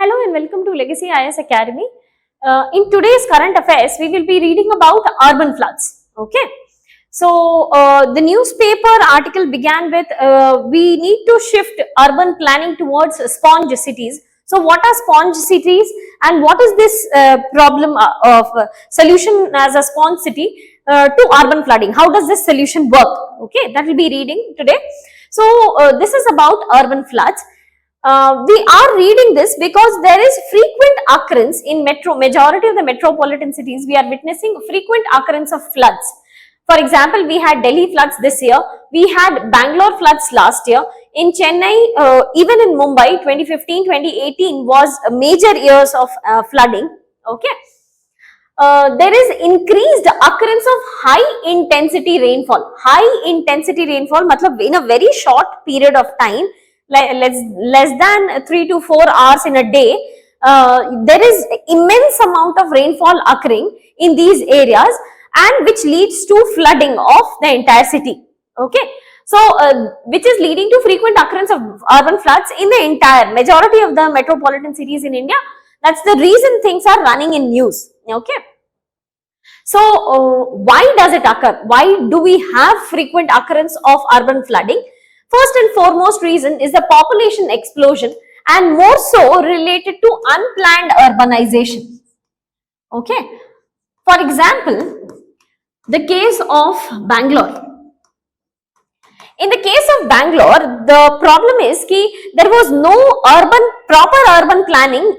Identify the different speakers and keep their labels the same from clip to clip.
Speaker 1: Hello and welcome to Legacy IS Academy. In today's current affairs, we will be reading about urban floods. Okay. So, the newspaper article began with, we need to shift urban planning towards sponge cities. So, what are sponge cities and what is this problem of solution as a sponge city to urban flooding? How does this solution work? Okay, that will be reading today. So, this is about urban floods. We are reading this because there is frequent occurrence in majority of the metropolitan cities. We are witnessing frequent occurrence of floods. For example, we had Delhi floods this year. We had Bangalore floods last year. In Chennai, even in Mumbai, 2015, 2018 was major years of flooding. Okay. There is increased occurrence of high intensity rainfall. High intensity rainfall, matlab in a very short period of time, less than 3 to 4 hours in a day, there is immense amount of rainfall occurring in these areas and which leads to flooding of the entire city. Okay. So, which is leading to frequent occurrence of urban floods in the entire majority of the metropolitan cities in India. That's the reason things are running in news. Okay. So, why does it occur? Why do we have frequent occurrence of urban flooding? First and foremost reason is the population explosion and more so related to unplanned urbanization. Okay. For example, the case of Bangalore. In the case of Bangalore, the problem is that there was no proper urban planning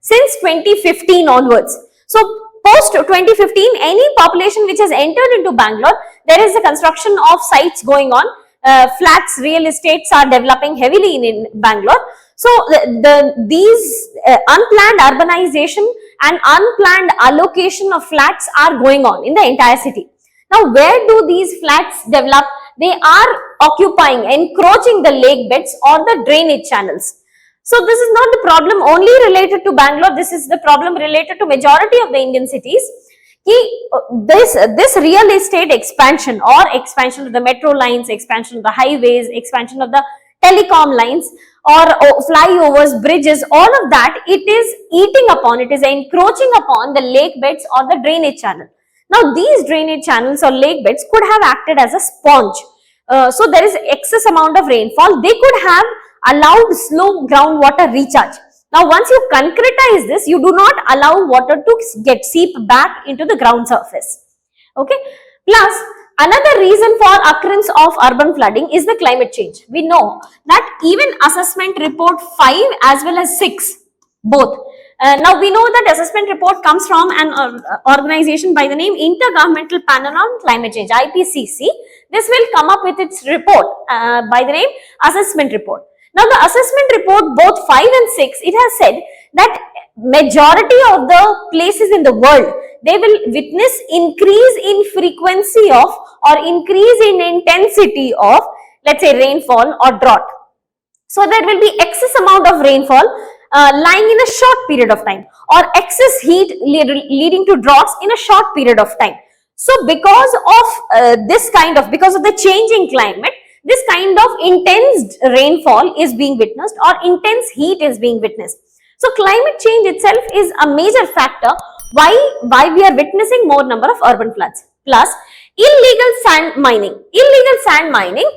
Speaker 1: since 2015 onwards. So, post 2015, any population which has entered into Bangalore, there is a construction of sites going on. Flats, real estates are developing heavily in Bangalore. So, these unplanned urbanization and unplanned allocation of flats are going on in the entire city. Now, where do these flats develop? They are occupying, encroaching the lake beds or the drainage channels. So, this is not the problem only related to Bangalore. This is the problem related to majority of the Indian cities. This real estate expansion or expansion of the metro lines, expansion of the highways, expansion of the telecom lines or flyovers, bridges, all of that, it is eating upon, it is encroaching upon the lake beds or the drainage channel. Now, these drainage channels or lake beds could have acted as a sponge. So, there is excess amount of rainfall. They could have allowed slow groundwater recharge. Now, once you concretize this, you do not allow water to seep back into the ground surface. Okay. Plus, another reason for occurrence of urban flooding is the climate change. We know that even assessment report 5 as well as 6, both. Now, we know that assessment report comes from an organization by the name Intergovernmental Panel on Climate Change, IPCC. This will come up with its report by the name assessment report. Now, the assessment report, both 5 and 6, it has said that majority of the places in the world, they will witness increase in frequency of or increase in intensity of, let's say, rainfall or drought. So, there will be excess amount of rainfall lying in a short period of time or excess heat leading to droughts in a short period of time. So, because of because of the changing climate, this kind of intense rainfall is being witnessed or intense heat is being witnessed. So, climate change itself is a major factor why we are witnessing more number of urban floods. Plus, illegal sand mining. Illegal sand mining.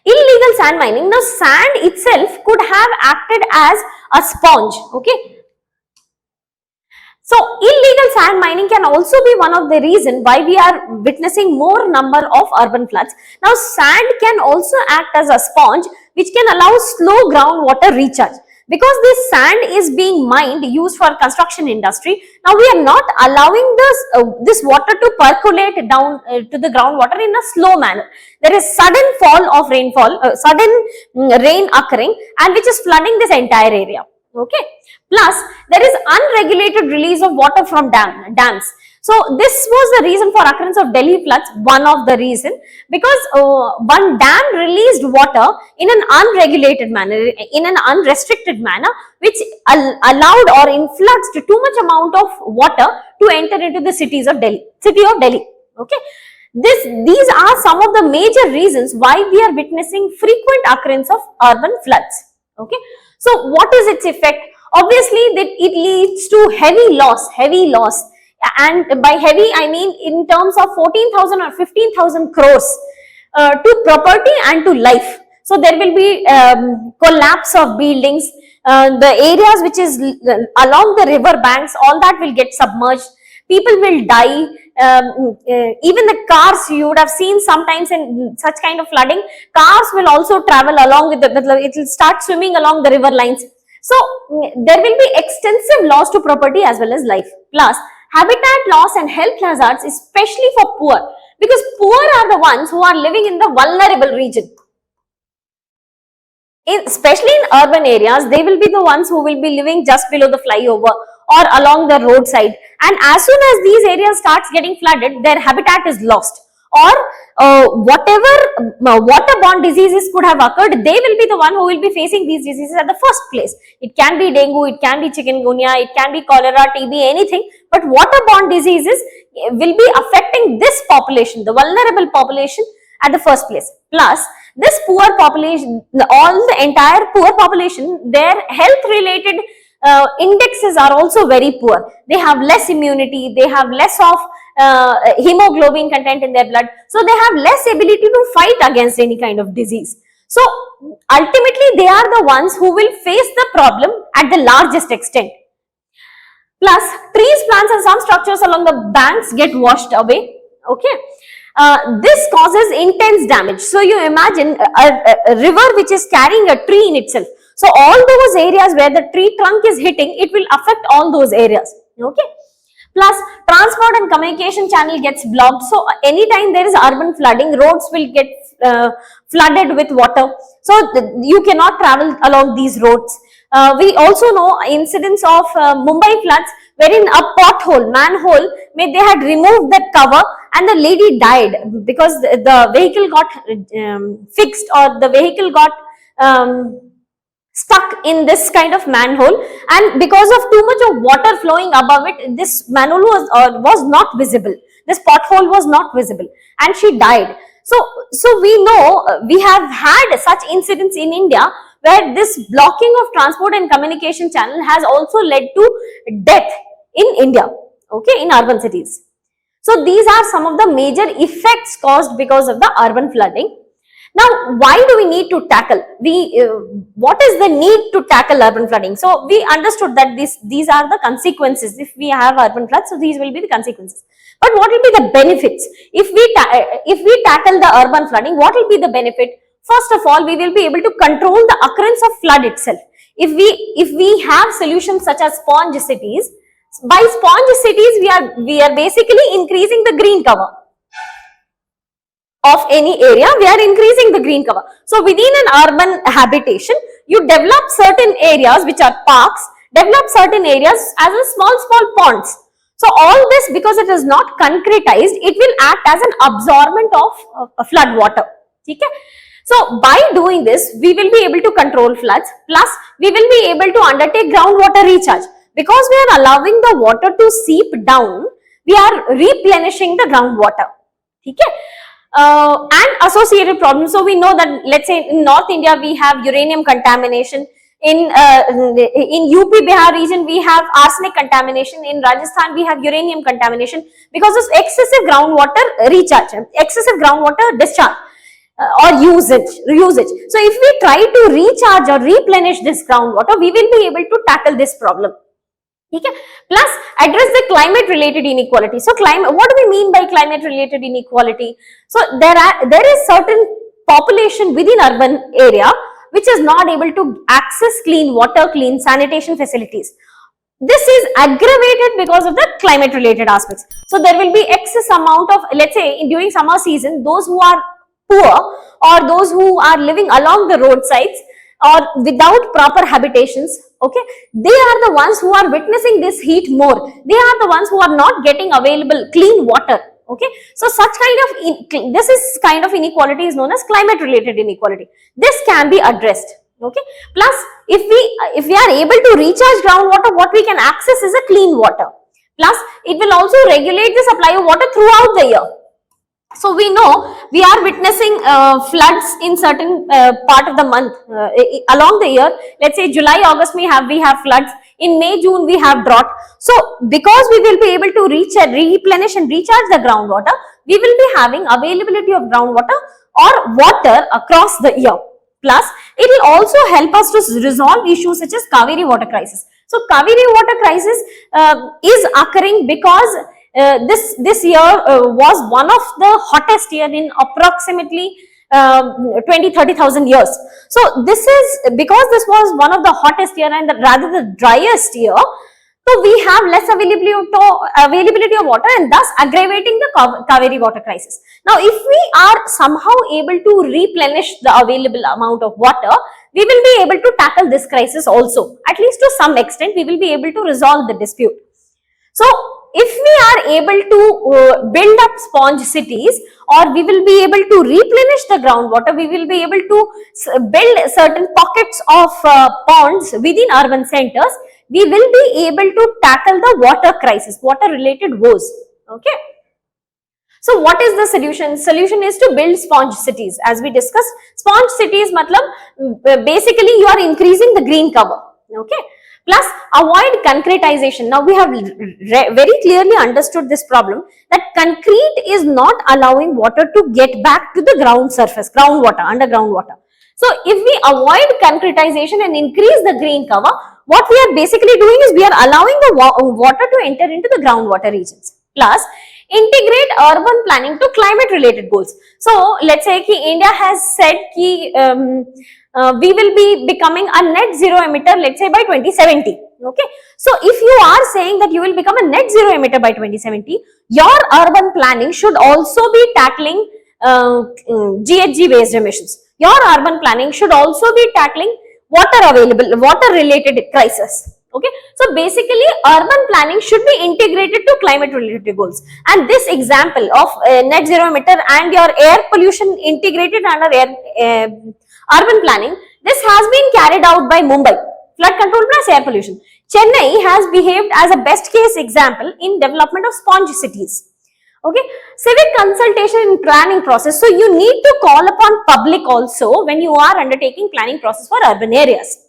Speaker 1: Illegal sand mining. Now, sand itself could have acted as a sponge. Okay. So, illegal sand mining can also be one of the reason why we are witnessing more number of urban floods. Now, sand can also act as a sponge which can allow slow groundwater recharge. Because this sand is being mined, used for construction industry, now we are not allowing this water to percolate down to the groundwater in a slow manner. There is sudden fall of rainfall, sudden rain occurring and which is flooding this entire area. Okay. Plus, there is unregulated release of water from dams. So, this was the reason for occurrence of Delhi floods, one of the reason, because one dam released water in an unregulated manner, in an unrestricted manner, which allowed or influxed too much amount of water to enter into the city of Delhi. Okay. These are some of the major reasons why we are witnessing frequent occurrence of urban floods. Okay, so what is its effect? Obviously, that it leads to heavy loss, and by heavy I mean in terms of 14,000 or 15,000 crores to property and to life. So there will be collapse of buildings, the areas which is along the river banks, all that will get submerged. People will die. Even the cars, you would have seen sometimes in such kind of flooding, cars will also travel along with it will start swimming along the river lines. So there will be extensive loss to property as well as life. Plus, habitat loss and health hazards, especially for poor, because poor are the ones who are living in the vulnerable region. Especially in urban areas, they will be the ones who will be living just below the flyover or along the roadside, and as soon as these areas starts getting flooded, their habitat is lost, or whatever waterborne diseases could have occurred, they will be the one who will be facing these diseases at the first place. It can be dengue, it can be chikungunya, it can be cholera, TB, anything, but waterborne diseases will be affecting this population, the vulnerable population, at the first place. Plus, this poor population, the entire poor population, their health related indexes are also very poor. They have less immunity, they have less of hemoglobin content in their blood, so they have less ability to fight against any kind of disease. So ultimately, they are the ones who will face the problem at the largest extent. Plus, trees, plants and some structures along the banks get washed away. Okay. This causes intense damage. So you imagine a river which is carrying a tree in itself. So all those areas where the tree trunk is hitting, it will affect all those areas. Okay. Plus, transport and communication channel gets blocked. So anytime there is urban flooding, roads will get flooded with water. So you cannot travel along these roads. We also know incidents of Mumbai floods, wherein a pothole, manhole, they had removed that cover and the lady died because the vehicle got fixed, or the vehicle got stuck in this kind of manhole, and because of too much of water flowing above it, this manhole was not visible. This pothole was not visible, and she died. So we know we have had such incidents in India where this blocking of transport and communication channel has also led to death in India, okay, in urban cities. So these are some of the major effects caused because of the urban flooding. Now, why do we need to tackle? What is the need to tackle urban flooding? So we understood that these are the consequences. If we have urban floods, so these will be the consequences. But what will be the benefits? If we tackle the urban flooding, what will be the benefit? First of all, we will be able to control the occurrence of flood itself. If we have solutions such as sponge cities, by sponge cities we are basically increasing the green cover of any area. We are increasing the green cover. So within an urban habitation, you develop certain areas which are parks, develop certain areas as a small ponds. So all this, because it is not concretized, it will act as an absorbent of flood water. Okay? So by doing this, we will be able to control floods, plus we will be able to undertake groundwater recharge. Because we are allowing the water to seep down, we are replenishing the groundwater. Okay? And associated problems. So we know that, let's say in North India we have uranium contamination. In UP Bihar region we have arsenic contamination. In Rajasthan we have uranium contamination because of excessive groundwater recharge, excessive groundwater discharge or usage. So if we try to recharge or replenish this groundwater, we will be able to tackle this problem. Okay. Plus, address the climate related inequality. So what do we mean by climate related inequality? So there is certain population within urban area which is not able to access clean water, clean sanitation facilities. This is aggravated because of the climate related aspects. So there will be excess amount of, let's say during summer season, those who are poor or those who are living along the roadsides or without proper habitations, okay, they are the ones who are witnessing this heat more. They are the ones who are not getting available clean water. Okay, so this is kind of inequality is known as climate related inequality. This can be addressed. Okay, plus if we are able to recharge groundwater, what we can access is a clean water. Plus it will also regulate the supply of water throughout the year. So we know we are witnessing floods in certain part of the month along the year. Let's say July, August we have floods. In May, June we have drought. So because we will be able to replenish and recharge the groundwater, we will be having availability of groundwater or water across the year. Plus, it will also help us to resolve issues such as Kaveri water crisis. So Kaveri water crisis is occurring because this year was one of the hottest year in approximately 20-30,000 years. So this is because this was one of the hottest year and rather the driest year. So we have less availability of water and thus aggravating the Kaveri water crisis. Now, if we are somehow able to replenish the available amount of water, we will be able to tackle this crisis also. At least to some extent, we will be able to resolve the dispute. So, if we are able to build up sponge cities, or we will be able to replenish the groundwater, we will be able to build certain pockets of ponds within urban centers, we will be able to tackle the water crisis, water related woes. Okay. So what is the solution? Solution is to build sponge cities. As we discussed, sponge cities matlab basically you are increasing the green cover. Okay. Plus avoid concretization. Now we have very clearly understood this problem that concrete is not allowing water to get back to the ground surface, groundwater, underground water. So if we avoid concretization and increase the green cover, what we are basically doing is we are allowing the water to enter into the groundwater regions. Plus integrate urban planning to climate related goals. So let's say India has said we will be becoming a net zero emitter, let's say by 2070. Okay. So if you are saying that you will become a net zero emitter by 2070, your urban planning should also be tackling GHG based emissions. Your urban planning should also be tackling water related crisis. Okay. So basically urban planning should be integrated to climate related goals. And this example of net zero emitter and your air pollution integrated under urban planning, this has been carried out by Mumbai, flood control plus air pollution. Chennai has behaved as a best case example in development of sponge cities. Okay, civic consultation in planning process. So you need to call upon public also when you are undertaking planning process for urban areas.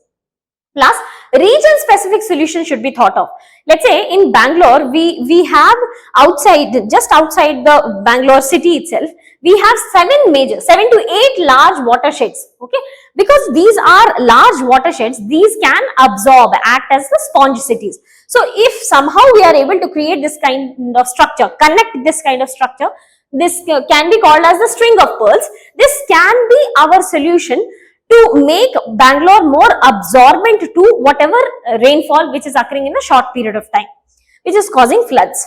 Speaker 1: Plus, region specific solutions should be thought of. Let's say in Bangalore, we have just outside the Bangalore city itself, we have 7 to 8 large watersheds. Okay, because these are large watersheds, these can absorb, act as the sponge cities. So if somehow we are able to create this kind of structure, connect this kind of structure, this can be called as the string of pearls. This can be our solution to make Bangalore more absorbent to whatever rainfall which is occurring in a short period of time, which is causing floods.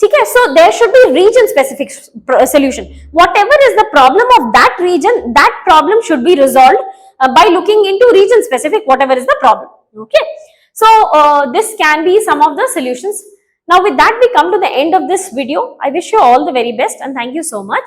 Speaker 1: Okay, so there should be region specific solution. Whatever is the problem of that region, that problem should be resolved by looking into region specific whatever is the problem. Okay, so this can be some of the solutions. Now with that we come to the end of this video. I wish you all the very best and thank you so much.